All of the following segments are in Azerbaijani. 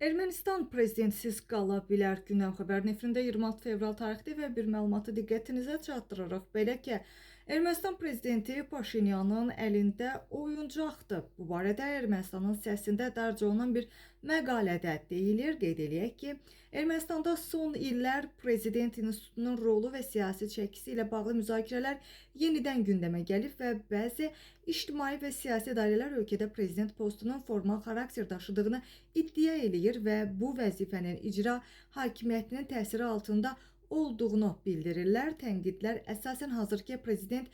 Ermənistan prezidentsiz qala bilər. Gündəm xəbərin efirində 26 fevral tarixli və bir məlumatı diqqətinizə çatdırırıq. Belə ki, Ermənistan prezidenti Paşinyanın əlində oyuncaqdır. Bu barədə Ermənistanın səsində dərc olunan bir məqalədə deyilir. Qeyd eləyək ki, Ermənistanda son illər prezident institutunun rolu və siyasi çəkisi ilə bağlı müzakirələr yenidən gündəmə gəlib və bəzi ictimai və siyasi dairələr ölkədə prezident postunun formal xarakter daşıdığını iddia eləyir və bu vəzifənin icra hakimiyyətinin təsiri altında olduğunu bildirirlər. Tənqidlər əsasən hazırki prezident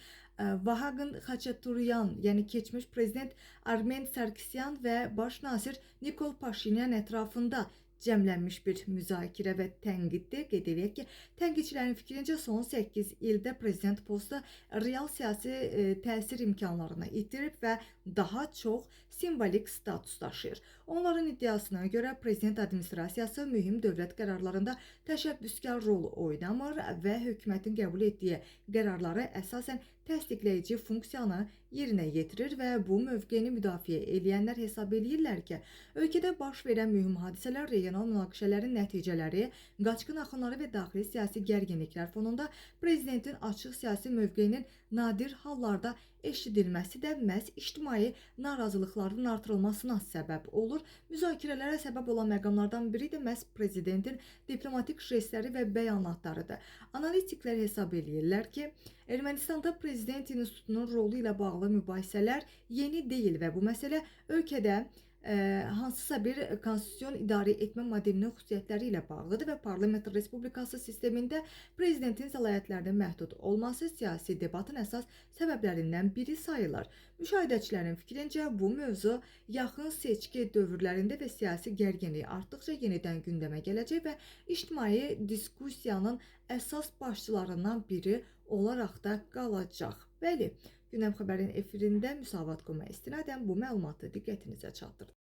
Vahagn Xaçaturyan, yəni keçmiş prezident Armen Sarkisyan və baş nazir Nikol Paşinyan ətrafında cəmlənmiş bir müzakirə və tənqiddir. Qeyd edək ki, tənqidçilərin fikrincə son 8 ildə prezident postu real siyasi təsir imkanlarını itirib və daha çox simvolik status daşıyır. Onların iddiasına görə prezident administrasiyası mühüm dövlət qərarlarında təşəbbüskar rol oynamır və hökumətin qəbul etdiyi qərarları əsasən təsdiqləyici funksiyanı yerinə yetirir və bu mövqeyini müdafiə edənlər hesab edirlər ki, ölkədə baş verən mühüm hadisələr, regional münaqişələrin nəticələri, qaçqın axınları və daxili siyasi gərginliklər fonunda prezidentin açıq siyasi mövqeyinin nadir hallarda eşidilməsi də məhz ictimai narazılıqların artırılmasına səbəb olur. Müzakirələrə səbəb olan məqamlardan biri də məhz prezidentin diplomatik jestləri və bəyanatlarıdır. Analitiklər hesab edirlər ki, Ermənistanda prezident institutunun rolu ilə bağlı mübahisələr yeni deyil və bu məsələ ölkədə hansısa bir konstitusion idarə etmə modelinin xüsusiyyətləri ilə bağlıdır və parlament respublikası sistemində prezidentin səlahiyyətlərinin məhdud olması siyasi debatın əsas səbəblərindən biri sayılır. Müşahidəçilərin fikrincə bu mövzu yaxın seçki dövrlərində və siyasi gərginlik artdıqca yenidən gündəmə gələcək və ictimai diskussiyanın əsas başçılarından biri olaraq da qalacaq. Bəli, Gündəm xəbərin efirində Müsavat Qoma istinadən bu məlumatı diqqətinizə çatdırdım.